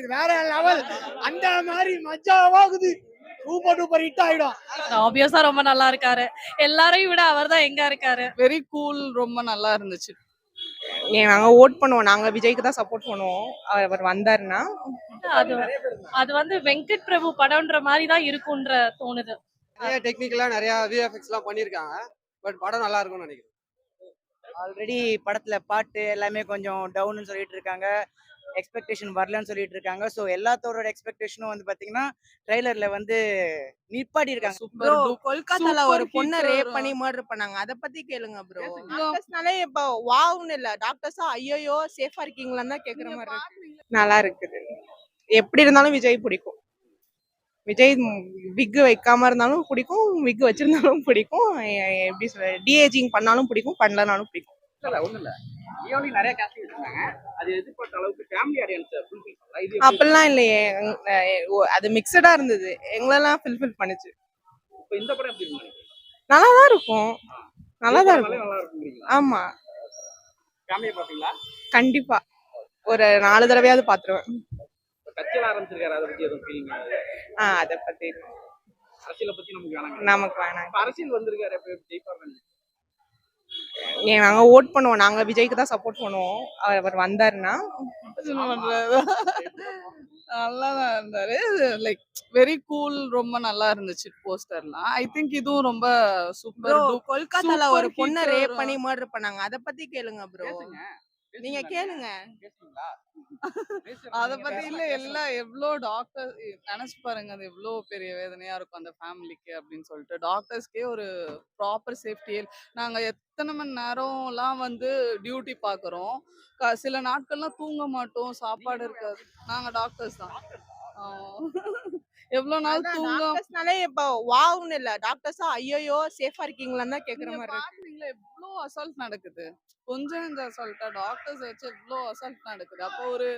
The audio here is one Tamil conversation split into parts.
இது வேற லெவல். அந்த மாதிரி மஜாவாகுது. சூப்பர் டூப்பர் ஹிட் ஆயிடும். ஆப்வியஸா ரொம்ப நல்லா இருக்காரு. எல்லாரையும் விட அவர்தான் எங்க இருக்காரு. வெரி கூல், ரொம்ப நல்லா இருந்துச்சு. நாங்க ஓட் பண்ணுவோம். நாங்க விஜய்க்கு தான் சப்போர்ட் பண்ணுவோம். அவர் வந்தாருன்னா அது அது வந்து வெங்கட் பிரபு படம்ன்ற மாதிரி தான் இருக்குன்ற தோணுது. நிறைய டெக்னிக்கலா நிறைய விஎஃப்எக்ஸ் எல்லாம் பண்ணிருக்காங்க. பட் படம் நல்லா இருக்கும்னு நினைக்கிறேன். ஆல்ரெடி படத்துல பாட்டு எல்லாமே கொஞ்சம் டவுன்னு சொல்லிட்டு இருக்காங்க. எக்ஸ்பெக்டேஷன் வரலன்னு சொல்லிட்டு இருக்காங்க. ஸோ எல்லாத்தோட எக்ஸ்பெக்டேஷனும் வந்து பாத்தீங்கன்னா ட்ரெய்லர்ல வந்து நிப்பாட்டி இருக்காங்க. ப்ரோ கொல்கத்தால ஒரு Super பொண்ணை hit ரேப் பண்ணி மர்டர் பண்ணாங்க. அத பத்தி கேளுங்க ப்ரோ. டாக்டர்ஸ்னாலே இப்ப வாவ்னு இல்ல. டாக்டர்ஸா ஐயோ சேஃபா இருக்கீங்களான்னு தான் கேக்குற மாதிரி இருக்கு. நல்லா இருக்குது. எப்படி இருந்தாலும் விஜய் பிடிக்கும். விஜய் விக் வைக்காம இருந்தாலும் பிடிக்கும், விக் வச்சிருந்தாலும் பிடிக்கும். எப்படி சொல்ற டிஏஜிங் பண்ணாலும் பிடிக்கும், பண்ணலனாலும் பிடிக்கும். இல்ல ஒண்ணும் இல்ல. ஈயோலி நிறைய காஸ்டிங் வச்சிருந்தாங்க. அது எதிர்பார்த்த அளவுக்கு ஃபேமிலி ஆடியன்ஸ் ஃபுல்ஃபில் பண்ணல. இது எப்படி அப்படிலாம் இல்லையே. அது மிக்சடா இருந்தது. எங்களெல்லாம் ஃபில்ஃபில் பண்ணுச்சு. இப்ப இந்த படம் எப்படி இருக்கு? நல்லாதான் இருக்கும். நல்லாதான் நல்லா இருக்கும். இருக்குங்கிறீங்களா? ஆமா ஃபேமிலியை பாத்தீங்களா? கண்டிப்பா ஒரு 4 தடவையாவது பாத்துருவேன். இப்ப கட்சியில ஆரம்பிச்சிருக்காரு. அதை பத்தி எதுவும் ஃபீலிங்? அதை பத்தி அரசியலை பத்தி நமக்கு வேணாங்க. நமக்கு வேணாம். இப்ப அரசியல் வந்திருக்காரு. எப்ப ஜெயிப்பாரு? நாங்க ஓட் பண்ணுவோம். நாங்க விஜய்க்கு தான் சப்போர்ட் பண்ணுவோம். அவர் வந்தாருன்னா நல்லாதான் இருந்தாரு. லைக் வெரி கூல், ரொம்ப நல்லா இருந்துச்சு போஸ்டர்லாம். ஐ திங்க் இதுவும் ரொம்ப சூப்பர். கொல்கத்தால Super ஒரு பொண்ணை hit ரேப் பண்ணி மர்டர் பண்ணாங்க. அத பத்தி கேளுங்க ப்ரோ. பேசுங்க. நீங்க கேளுங்க. பேசுங்களா? அத பத்தி இல்ல. எல்லாம் எவ்வளோ டாக்டர் நினைச்சு பாருங்க. அது எவ்வளோ பெரிய வேதனையா இருக்கும் அந்த ஃபேமிலிக்கு அப்படின்னு சொல்லிட்டு. டாக்டர்ஸ்க்கே ஒரு ப்ராப்பர் சேஃப்டி. நாங்க எத்தனை மணி நேரம்லாம் வந்து டியூட்டி பார்க்குறோம். சில நாட்கள்லாம் தூங்க மாட்டோம். சாப்பாடு இருக்காது. நாங்க டாக்டர்ஸ் தான். எவ்வளோ நாள் தூங்க டாக்டர்ஸ்னாலே இப்ப வாவ்னு இல்ல. டாக்டர்ஸா ஐயோ சேஃபா இருக்கீங்களான்னு தான் கேக்குற மாதிரி இருக்கு. பாக்குறீங்களா எவ்வளோ அசால்ட் நடக்குது. கொஞ்சம் இந்த அசால்ட்டா டாக்டர்ஸ் வச்சு எவ்வளோ அசால்ட் நடக்குது. அப்போ ஒரு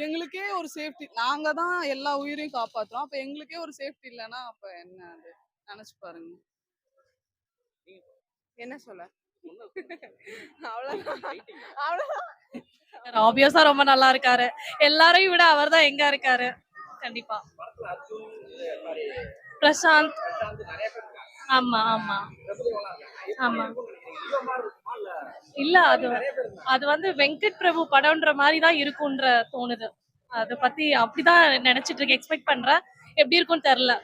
எங்களுக்கே ஒரு சேஃப்டி. நாங்க தான் எல்லா உயிரையும் காப்பாத்துறோம். அப்ப எங்களுக்கே ஒரு சேஃப்டி இல்லைன்னா அப்ப என்ன அது? நினைச்சு பாருங்க. என்ன சொல்ல? அவ்வளவுதான். அவ்வளவுதான். ஆப்வியஸா ரொம்ப நல்லா இருக்காரு. எல்லாரையும் விட அவர்தான் எங்க இருக்காரு. கண்டிப்பா. படத்துல அர்ஜுன், சாரி, பிரசாந்த். பிரசாந்த் நிறைய பேர் இருக்காங்க. ஆமா ஆமா பிரபுதேவாலாம் இருக்காங்க. எப்படி ஆமா. இருக்கும்னு நினைக்கிறீங்க? ஹீரோ மாதிரி இருக்குமா இல்ல இல்ல அது நிறைய பேர் இருந்தாங்க? அது வந்து வெங்கட் பிரபு படம்ன்ற மாதிரி தான் இருக்குன்ற தோணுது. அத பத்தி அப்படிதான் நினைச்சிட்டு இருக்கேன். எக்ஸ்பெக்ட் பண்றேன். எப்படி இருக்கும்னு தெரியல.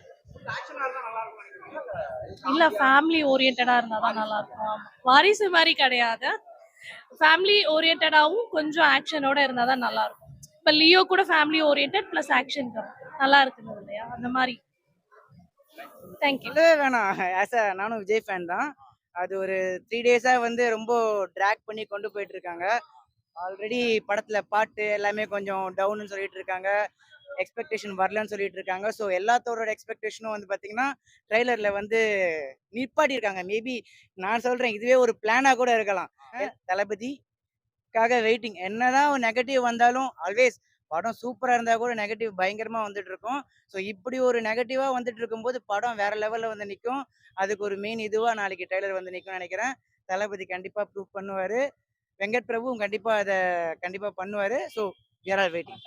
ஆக்ஷனா இருந்தா நல்லா இருக்கும்னு நினைக்கிறீங்களா? இல்ல ஃபேமிலி ஓரியன்டா இருந்தாதான் நல்லா இருக்கும். ஆமா. வாரிசு மாதிரி கிடையாது. ஃபேமிலி ஓரியன்டாவும் கொஞ்சம் ஆக்ஷனோட இருந்தாதான் நல்லா இருக்கும். இப்ப லியோ கூட ஃபேமிலி ஓரியன்ட் பிளஸ் ஆக்ஷன் நல்லா இருக்குது இல்லையா? அந்த மாதிரி. தேங்க்யூ. சொல்லவே வேணாம். நானும் விஜய் ஃபேன் தான். அது ஒரு 3 டேஸா வந்து ரொம்ப ட்ராக் பண்ணி கொண்டு போயிட்டு இருக்காங்க. ஆல்ரெடி படத்துல பாட்டு எல்லாமே கொஞ்சம் டவுன்னு சொல்லிட்டு இருக்காங்க. எக்ஸ்பெக்டேஷன் வரலன்னு சொல்லிட்டு இருக்காங்க. ஸோ எல்லாத்தோட எக்ஸ்பெக்டேஷனும் வந்து பாத்தீங்கன்னா ட்ரெய்லர்ல வந்து நிப்பாட்டி இருக்காங்க. மேபி நான் சொல்றேன் இதுவே ஒரு பிளானா கூட இருக்கலாம். தளபதிக்காக வெயிட்டிங். என்னதான் ஒரு நெகட்டிவ் வந்தாலும் ஆல்வேஸ் படம் சூப்பரா இருந்தா கூட நெகட்டிவ் பயங்கரமா வந்துட்டு இருக்கும். ஸோ இப்படி ஒரு நெகட்டிவா வந்துட்டு இருக்கும்போது படம் வேற லெவல்ல வந்து நிற்கும். அதுக்கு ஒரு மெயின் இதுவா நாளைக்கு ட்ரெய்லர் வந்து நிற்கும்னு நினைக்கிறேன். தளபதி கண்டிப்பா ப்ரூவ் பண்ணுவாரு. வெங்கட் பிரபுவும் கண்டிப்பா அதை கண்டிப்பா பண்ணுவாரு. So we are all waiting.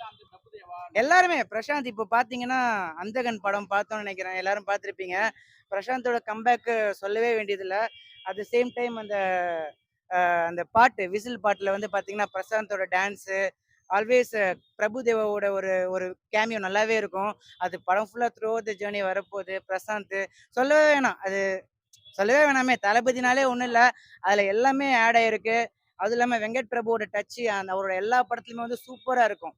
எல்லாருமே பிரசாந்த் இப்போ பாத்தீங்கன்னா அந்தகன் படம் பார்த்தோம்னு நினைக்கிறேன். எல்லாரும் பார்த்திருப்பீங்க. பிரசாந்தோட கம்பேக் சொல்லவே வேண்டியதில்ல. அட் த சேம் டைம் அந்த பாட்டு விசில் பாட்டுல வந்து பாத்தீங்கன்னா பிரசாந்தோட டான்ஸு ஆல்வேஸ் பிரபுதேவாவோட ஒரு ஒரு கேமியோ நல்லாவே இருக்கும். அது படம் ஃபுல்லா த்ரூ த ஜேர்னி வரப்போகுது. பிரசாந்த் சொல்லவே வேணாம். அது சொல்லவே வேணாமே. தளபதினாலே ஒன்றும் இல்லை. அதுல எல்லாமே ஆட் ஆயிருக்கு. அதுவும் இல்லாம வெங்கட் பிரபுவோட டச்சு அந்த அவரோட எல்லா படத்துலையுமே வந்து சூப்பரா இருக்கும்.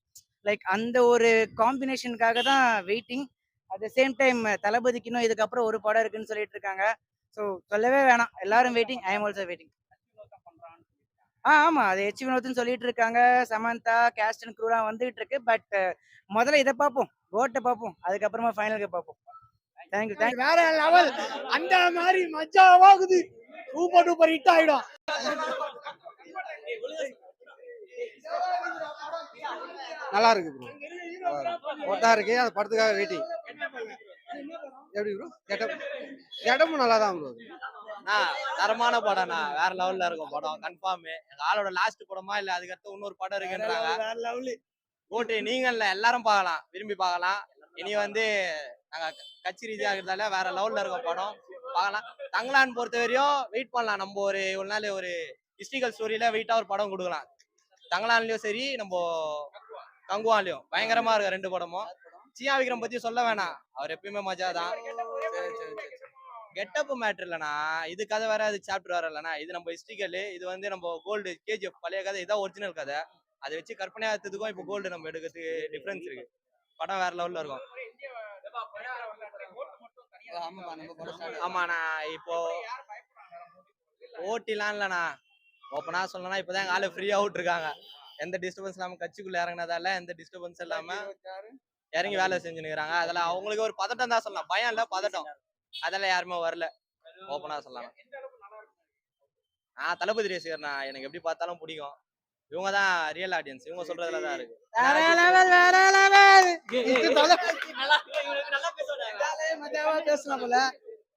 லைக் அந்த ஒரு காம்பினேஷனுக்காக தான் waiting. At the same time தளபதிக்கு இன்னும் இதுக்கப்புறம் ஒரு படம் இருக்குன்னு சொல்லிட்டு இருக்காங்க. ஸோ சொல்லவே வேணாம். எல்லாரும் waiting. I am also waiting. ஆமா. அது ஹெச் வினோத்னு சொல்லிட்டு இருக்காங்க. சமந்தா, கேஸ்ட் அண்ட் க்ரூலாம் வந்துகிட்டு இருக்கு. பட் முதல்ல இதை பார்ப்போம். கோட்டை பார்ப்போம். அதுக்கப்புறமா ஃபைனலுக்கு பார்ப்போம். தேங்க்யூ இது வேற லெவல். அந்த மாதிரி மஜாவாகுது. சூப்பர் டூப்பர் ஹிட் ஆயிடும். நல்லா இருக்கு ப்ரோ. ஒட்டா இருக்கு. அந்த படத்துக்காக வெயிட்டிங். எப்படி ப்ரோ? கெட்டப்பும் நல்லா தான் ப்ரோ. தரமான படம்ண்ணா. வேற லெவல்ல இருக்கும் படம் கன்ஃபார்ம். எங்க ஆளோட லாஸ்ட் படமா இல்ல அதுக்கடுத்து இன்னொரு படம் இருக்குன்றாங்க. கோட்டு நீங்கள்ல எல்லாரும் பார்க்கலாம், விரும்பி பார்க்கலாம். இனி வந்து நாங்க கட்சி ரீதியாக இருக்கிறதால வேற லெவல்ல இருக்க படம் பார்க்கலாம். தங்கலான் பொறுத்த வரையும் வெயிட் பண்ணலாம். நம்ம ஒரு இவ்வளவு நாள் ஒரு ஹிஸ்டிக்கல் ஸ்டோரியில வெயிட்டா ஒரு படம் கொடுக்கலாம். தங்கலான்லயும் சரி, நம்ம கங்குவான்லயும் பயங்கரமா இருக்கு 2 படமும். சியா விக்ரம் பத்தி சொல்ல வேணாம், அவர் எப்பயுமே மஜா தான். கெட்டப் மேட்ரு இல்லைண்ணா, இது கதை வேற, அது சாப்டர் வேற இல்லைண்ணா. இது நம்ம ஹிஸ்டிக்கல், இது வந்து நம்ம கோல்டு கேஜிஎஃப் பழைய கதை, இதான் ஒரிஜினல் கதை. அதை வச்சு கற்பனையா எடுத்ததுக்கும் இப்போ கோல்டு நம்ம எடுக்கிறதுக்கு டிஃபரன்ஸ் இருக்கு. படம் வேற லெவல்ல இருக்கும். ஆமாண்ணா, இப்போ ஓட்டிலாம் இல்லைண்ணா, ஓப்பனா சொல்லணும்னா இப்போதான் எங்க ஆளு ஃப்ரீயா விட்டுருக்காங்க. எந்த டிஸ்டர்பன்ஸ் இல்லாம கட்சிக்குள்ள இறங்கினதால எந்த டிஸ்டர்பன்ஸ் இல்லாம இறங்கி வேலை செஞ்சுருக்காங்க. அதெல்லாம் அவங்களுக்கு ஒரு பதட்டம் தான் சொல்லலாம், பயம் இல்ல பதட்டம். அதெல்லாம் யாருமே வரல, ஓப்பனா சொல்லலாம். நான் தளபதி ரசிகர்ண்ணா, எனக்கு எப்படி பார்த்தாலும் பிடிக்கும். இவங்க தான் ரியல் ஆடியன்ஸ், இவங்க சொல்றதுல தான் இருக்கு. பேசலாம் போல,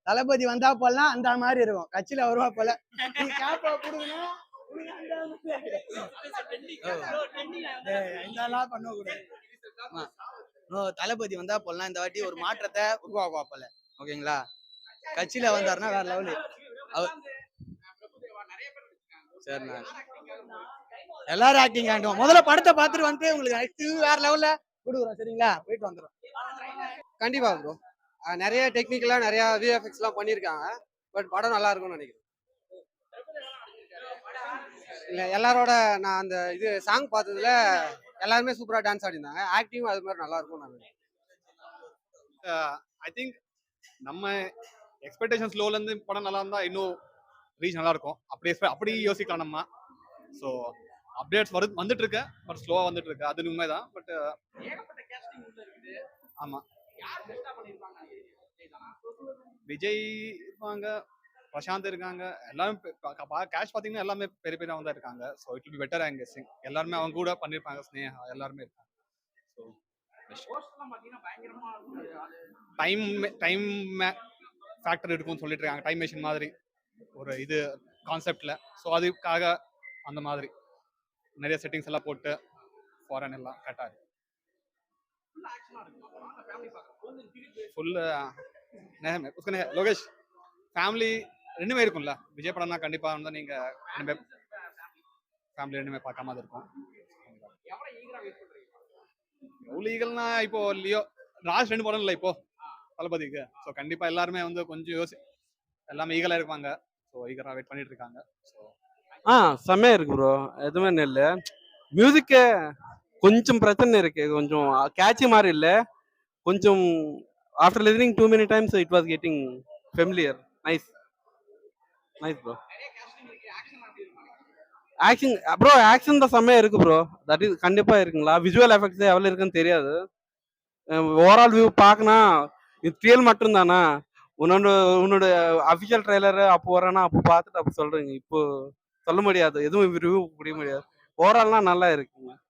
தளபதி வந்தா போலாம் அந்த மாதிரி இருக்கும், கட்சியில வருவா போல. நீ கேப்ப புடுங்கணும், இதெல்லாம் பண்ண கூடாது. தளபதி வந்தா போலாம் இந்த வாட்டி ஒரு மாற்றத்தை உருவாக்குவா போல. ஓகேங்களா, கட்சியில வந்தாருன்னா வேற லெவலு. சரிண்ணா, எல்லாரும் ஆக்டிங் ஆண்டுவோம். முதல்ல படத்தை பார்த்துட்டு வந்து உங்களுக்கு ஆக்டிங் வேற லெவல்ல கொடுக்குறோம். சரிங்களா, போயிட்டு வந்துடும். கண்டிப்பா ப்ரோ, நிறைய டெக்னிக்கலா நிறைய விஎஃப்எக்ஸ் எல்லாம் பண்ணியிருக்காங்க. பட் படம் நல்லா இருக்கும்னு நினைக்கிறேன். இல்ல எல்லாரோட நான் அந்த இது சாங் பார்த்ததுல எல்லாருமே சூப்பரா டான்ஸ் ஆடிருந்தாங்க. ஆக்டிங்கும் அது மாதிரி நல்லா இருக்கும் நான் ஐ திங்க் நம்ம எக்ஸ்பெக்டேஷன்ஸ் லோல இருந்து படம் நல்லா இருந்தா இன்னும் ரீச் நல்லா இருக்கும். அப்படி யோசிக்கலாம் நம்ம. ஸோ அப்டேட்ஸ் வந்துட்டு இருக்கு, பட் ஸ்லோவா வந்துட்டு இருக்கு, அது உண்மைதான். பட் ஆமா, விஜய் இருப்பாங்க, பிரசாந்த் இருக்காங்க, எல்லாரும் கேஷ் பாத்தீங்கன்னா எல்லாமே பெரிய பெரிய தான் இருக்காங்க. So it will be better I am guessing. எல்லாருமே அவங்க கூட பண்ணிருப்பாங்க, ஸ்னேகா எல்லாருமே இருக்காங்க. ஸோ டைம் ஃபேக்டர் இருக்கும்னு சொல்லிட்டு இருக்காங்க, டைம் மெஷின் மாதிரி ஒரு இது கான்செப்ட்ல. ஸோ அதுக்காக அந்த மாதிரி நிறைய செட்டிங்ஸ் எல்லாம் போட்டு ஃபாரன் எல்லாம் கரெக்டாக இருக்கு. ஃபுல்லு லோகேஷ் ஃபேமிலி ரெண்டுமே இருக்கும்ல. விஜய் படம்னா கண்டிப்பாக வந்து நீங்கள் ரெண்டுமே ஃபேமிலி ரெண்டுமே பார்க்காம அது இருக்கும். எவ்வளோ ஈகல்னா இப்போ லியோ ராஜ் 2 படம் இல்லை இப்போ தளபதிக்கு. ஸோ கண்டிப்பாக எல்லாருமே வந்து கொஞ்சம் எல்லாமே ஈகலாக இருப்பாங்க. ஸோ ஈகராக வெயிட் பண்ணிட்டு இருக்காங்க. ஸோ செம்மையா இருக்கு ப்ரோ, எதுவுமே இல்லை. மியூசிக்கு கொஞ்சம் பிரச்சனை இருக்கு, கொஞ்சம் கேட்சி மாதிரி இல்லை. கொஞ்சம் after listening too many times it was getting familiar. Nice bro. Action தான் செம்மையா இருக்கு ப்ரோ, தட் இஸ் கண்டிப்பா இருக்குங்களா. விஜுவல் எஃபெக்ட்ஸ் எவ்வளவு இருக்குன்னு தெரியாது. ஓவரால் வியூ பார்க்கணும், இது ரியல் மட்டும் தானா. உன்னோட அஃபிஷியல் ட்ரெய்லர் அப்போ வரேன்னா அப்போ பார்த்துட்டு அப்போ சொல்றீங்க, இப்போ சொல்ல முடியாது, எதுவும் ரிவ்யூ முடிய முடியாது. ஓவரால்னா நல்லா இருக்குங்க.